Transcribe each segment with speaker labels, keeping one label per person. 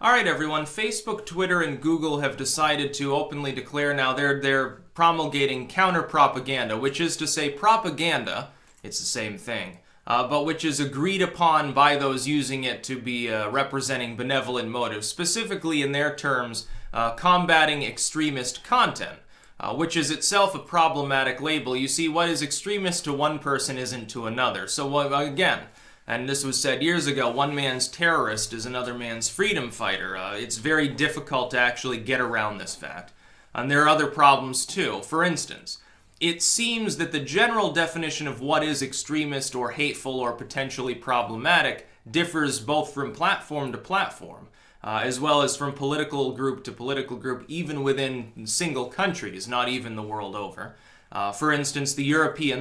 Speaker 1: Alright everyone, Facebook, Twitter, and Google have decided to openly declare now they're promulgating counter-propaganda, which is to say propaganda, it's the same thing, but which is agreed upon by those using it to be representing benevolent motives, specifically in their terms, combating extremist content. Which is itself a problematic label. You see, what is extremist to one person isn't to another. So again, and this was said years ago, one man's terrorist is another man's freedom fighter. It's very difficult to actually get around this fact. And there are other problems too. For instance, it seems that the general definition of what is extremist or hateful or potentially problematic differs both from platform to platform. As well as from political group to political group, even within single countries, not even the world over. For instance, the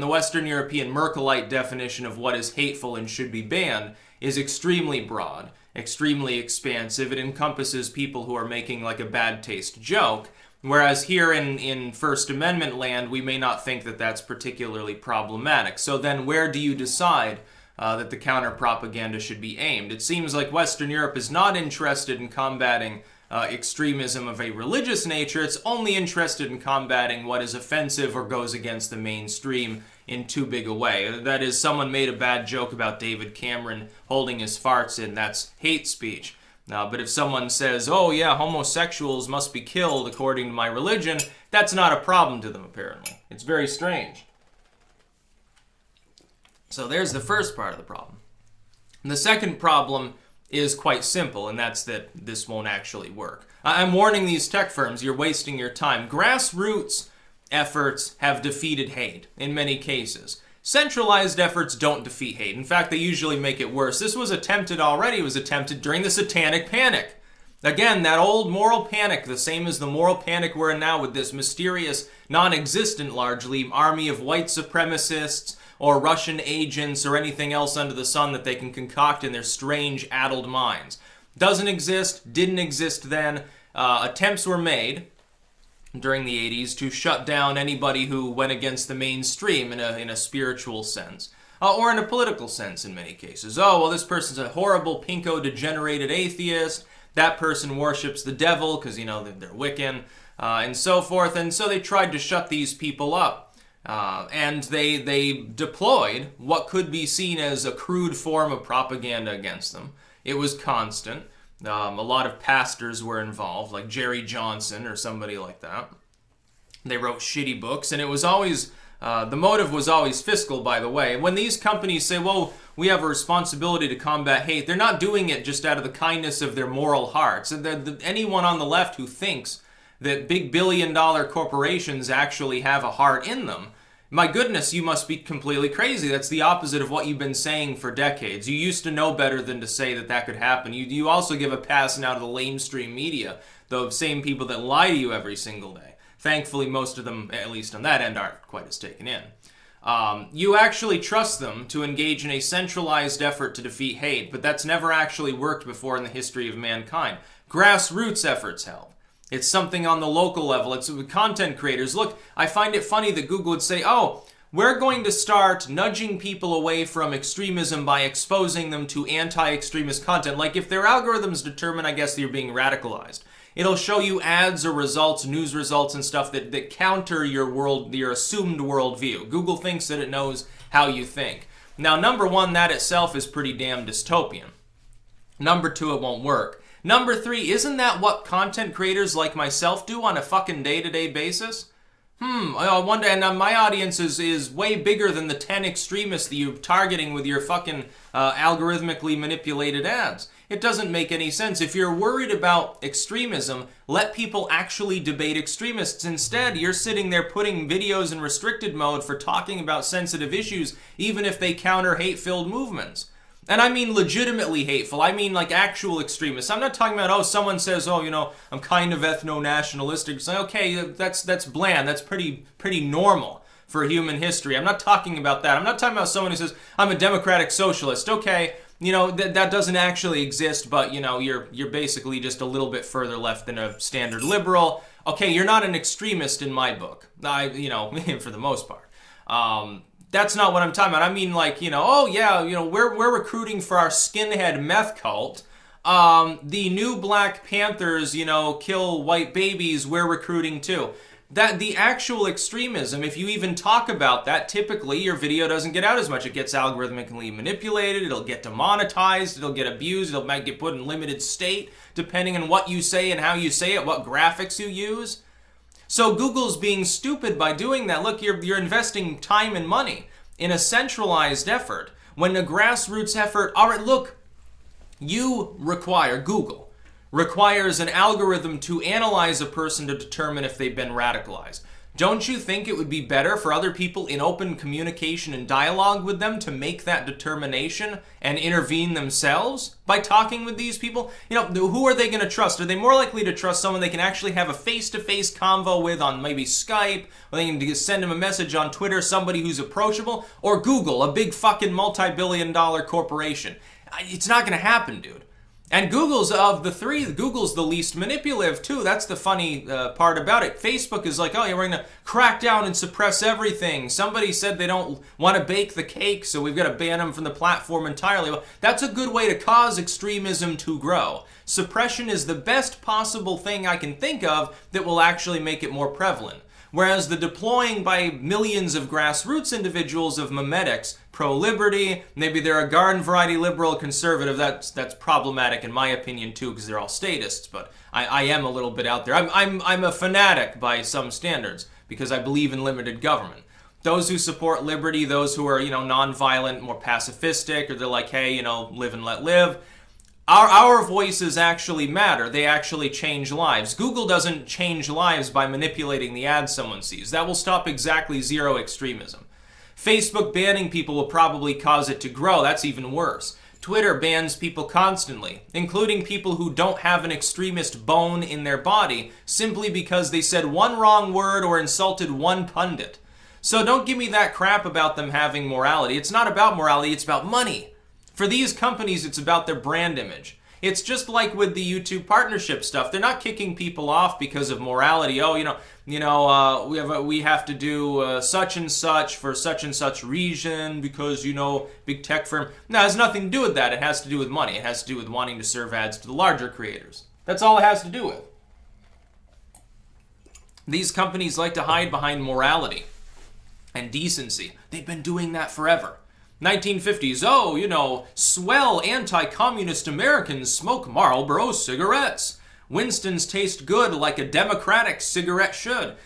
Speaker 1: Western European Merkelite definition of what is hateful and should be banned is extremely broad, extremely expansive. It encompasses people who are making like a bad taste joke, whereas here in First Amendment land, we may not think that that's particularly problematic. So then where do you decide that the counter-propaganda should be aimed? It seems like Western Europe is not interested in combating extremism of a religious nature. It's only interested in combating what is offensive or goes against the mainstream in too big a way. That is, someone made a bad joke about David Cameron holding his farts in. That's hate speech. But if someone says, oh yeah, homosexuals must be killed according to my religion, that's not a problem to them, apparently. It's very strange. So there's the first part of the problem. And the second problem is quite simple, and that's that this won't actually work. I'm warning these tech firms, you're wasting your time. Grassroots efforts have defeated hate in many cases. Centralized efforts don't defeat hate. In fact, they usually make it worse. This was attempted already. It was attempted during the Satanic Panic. Again, that old moral panic, the same as the moral panic we're in now with this mysterious, non-existent largely, army of white supremacists, or Russian agents, or anything else under the sun that they can concoct in their strange, addled minds. Doesn't exist, didn't exist then. Attempts were made during the 80s to shut down anybody who went against the mainstream in a spiritual sense. Or in a political sense in many cases. Oh, well, this person's a horrible, pinko-degenerated atheist. That person worships the devil because, you know, they're Wiccan, and so forth. And so they tried to shut these people up. And they deployed what could be seen as a crude form of propaganda against them. It was constant. A lot of pastors were involved, like Jerry Johnson or somebody like that. They wrote shitty books, and it was always, the motive was always fiscal, by the way. When these companies say, well, we have a responsibility to combat hate, they're not doing it just out of the kindness of their moral hearts. Anyone on the left who thinks that big billion-dollar corporations actually have a heart in them, my goodness, you must be completely crazy. That's the opposite of what you've been saying for decades. You used to know better than to say that that could happen. You also give a pass now to the lamestream media, the same people that lie to you every single day. Thankfully, most of them, at least on that end, aren't quite as taken in. You actually trust them to engage in a centralized effort to defeat hate, but that's never actually worked before in the history of mankind. Grassroots efforts help. It's something on the local level. It's with content creators. Look, I find it funny that Google would say, oh, we're going to start nudging people away from extremism by exposing them to anti-extremist content. Like if their algorithms determine, I guess, that you're being radicalized, it'll show you ads or results, news results and stuff that counter your assumed worldview. Google thinks that it knows how you think. Now, number one, that itself is pretty damn dystopian. Number two, it won't work. Number three, isn't that what content creators like myself do on a fucking day-to-day basis? I wonder, and my audience is way bigger than the 10 extremists that you're targeting with your fucking algorithmically manipulated ads. It doesn't make any sense. If you're worried about extremism, let people actually debate extremists. Instead, you're sitting there putting videos in restricted mode for talking about sensitive issues, even if they counter hate-filled movements. And I mean legitimately hateful. I mean like actual extremists. I'm not talking about, oh, someone says, oh, you know, I'm kind of ethno-nationalistic. It's like, okay, that's bland. That's pretty normal for human history. I'm not talking about that. I'm not talking about someone who says, I'm a democratic socialist. Okay, you know, that doesn't actually exist, but, you know, you're basically just a little bit further left than a standard liberal. Okay, you're not an extremist in my book. For the most part. That's not what I'm talking about. I mean, like, you know, oh yeah, you know, we're recruiting for our skinhead meth cult. the new Black Panthers, kill white babies, we're recruiting too. That the actual extremism, if you even talk about that, typically your video doesn't get out as much. It gets algorithmically manipulated, it'll get demonetized, it'll get abused, it might get put in limited state, depending on what you say and how you say it, what graphics you use. So Google's being stupid by doing that. Look, you're investing time and money in a centralized effort, when a grassroots effort, all right, look, Google requires an algorithm to analyze a person to determine if they've been radicalized. Don't you think it would be better for other people in open communication and dialogue with them to make that determination and intervene themselves by talking with these people? Who are they going to trust? Are they more likely to trust someone they can actually have a face-to-face convo with on maybe Skype, or they can send them a message on Twitter, somebody who's approachable, or Google, a big fucking multi-billion-dollar corporation? It's not going to happen, dude. And Google's, of the three, Google's the least manipulative, too. That's the funny part about it. Facebook is like, oh, yeah, we're going to crack down and suppress everything. Somebody said they don't want to bake the cake, so we've got to ban them from the platform entirely. Well, that's a good way to cause extremism to grow. Suppression is the best possible thing I can think of that will actually make it more prevalent. Whereas the deploying by millions of grassroots individuals of memetics, pro-liberty, maybe they're a garden variety liberal conservative, that's problematic in my opinion too, because they're all statists, but I am a little bit out there. I'm a fanatic by some standards, because I believe in limited government. Those who support liberty, those who are, nonviolent, more pacifistic, or they're like, hey, live and let live. Our voices actually matter. They actually change lives. Google doesn't change lives by manipulating the ads someone sees. That will stop exactly zero extremism. Facebook banning people will probably cause it to grow. That's even worse. Twitter bans people constantly, including people who don't have an extremist bone in their body, simply because they said one wrong word or insulted one pundit. So don't give me that crap about them having morality. It's not about morality, it's about money. For these companies, it's about their brand image. It's just like with the YouTube partnership stuff. They're not kicking people off because of morality. Oh, we have to do such and such region because, big tech firm. No, it has nothing to do with that. It has to do with money. It has to do with wanting to serve ads to the larger creators. That's all it has to do with. These companies like to hide behind morality and decency. They've been doing that forever. 1950s, swell anti-communist Americans smoke Marlboro cigarettes. Winston's taste good like a democratic cigarette should.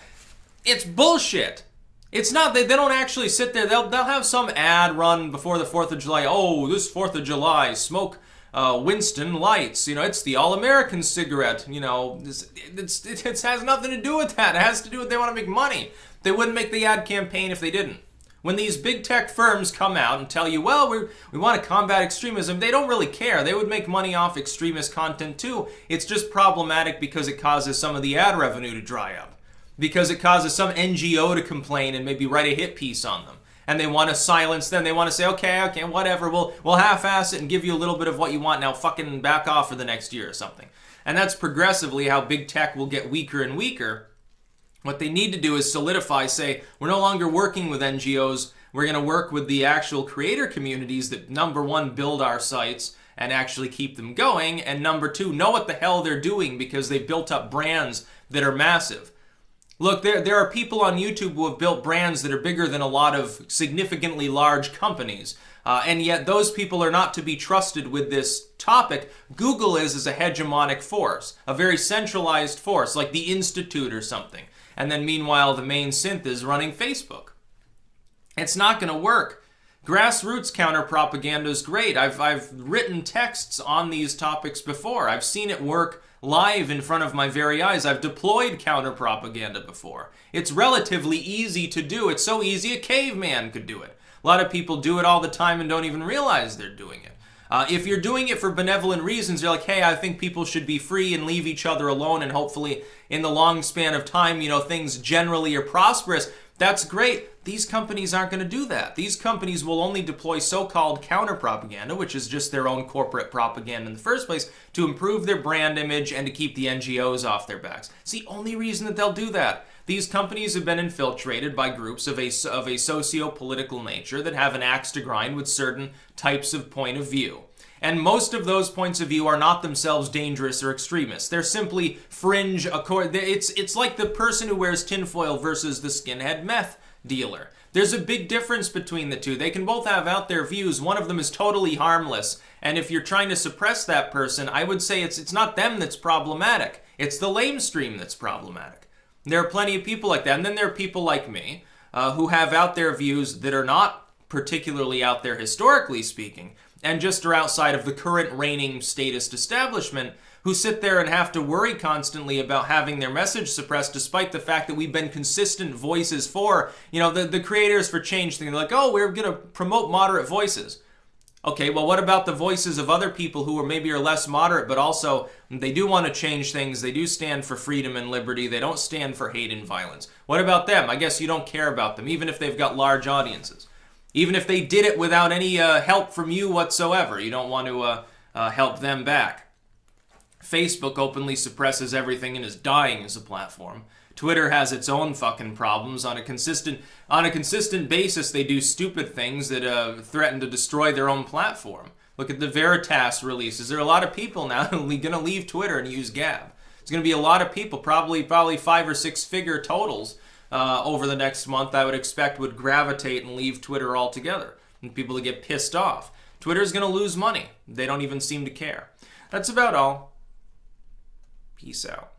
Speaker 1: It's bullshit. It's not, they don't actually sit there, they'll have some ad run before the 4th of July. Oh, this 4th of July, smoke Winston Lights. It's the all-American cigarette. It has nothing to do with that. It has to do with they want to make money. They wouldn't make the ad campaign if they didn't. When these big tech firms come out and tell you, well, we want to combat extremism, they don't really care. They would make money off extremist content too. It's just problematic because it causes some of the ad revenue to dry up. Because it causes some NGO to complain and maybe write a hit piece on them. And they want to silence them. They want to say, okay, whatever, we'll half-ass it and give you a little bit of what you want. Now fucking back off for the next year or something. And that's progressively how big tech will get weaker and weaker. What they need to do is solidify, say, we're no longer working with NGOs, we're going to work with the actual creator communities that, number one, build our sites and actually keep them going, and number two, know what the hell they're doing because they've built up brands that are massive. Look, there are people on YouTube who have built brands that are bigger than a lot of significantly large companies, and yet those people are not to be trusted with this topic. Google is as a hegemonic force, a very centralized force, like the Institute or something. And then meanwhile, the main synth is running Facebook. It's not going to work. Grassroots counter-propaganda is great. I've written texts on these topics before. I've seen it work live in front of my very eyes. I've deployed counter-propaganda before. It's relatively easy to do. It's so easy a caveman could do it. A lot of people do it all the time and don't even realize they're doing it. If you're doing it for benevolent reasons, you're like, hey, I think people should be free and leave each other alone, and hopefully in the long span of time, things generally are prosperous. That's great. These companies aren't going to do that. These companies will only deploy so-called counter-propaganda, which is just their own corporate propaganda in the first place, to improve their brand image and to keep the NGOs off their backs. It's the only reason that they'll do that. These companies have been infiltrated by groups of a socio-political nature that have an axe to grind with certain types of point of view. And most of those points of view are not themselves dangerous or extremist. They're simply fringe. It's like the person who wears tinfoil versus the skinhead meth dealer. There's a big difference between the two. They can both have out their views. One of them is totally harmless. And if you're trying to suppress that person, I would say it's not them that's problematic. It's the lamestream that's problematic. There are plenty of people like that. And then there are people like me who have out their views that are not particularly out there historically speaking, and just are outside of the current reigning statist establishment, who sit there and have to worry constantly about having their message suppressed, despite the fact that we've been consistent voices for, the creators for change thing. They're like, oh, we're going to promote moderate voices. Okay, well, what about the voices of other people who are less moderate, but also they do want to change things, they do stand for freedom and liberty, they don't stand for hate and violence? What about them? I guess you don't care about them, even if they've got large audiences. Even if they did it without any help from you whatsoever, you don't want to help them back. Facebook openly suppresses everything and is dying as a platform. Twitter has its own fucking problems. On a consistent basis, they do stupid things that threaten to destroy their own platform. Look at the Veritas releases. There are a lot of people now who are going to leave Twitter and use Gab. There's going to be a lot of people, probably 5 or 6 figure totals, over the next month, I would expect, would gravitate and leave Twitter altogether. And people to get pissed off. Twitter's going to lose money. They don't even seem to care. That's about all. Peace out.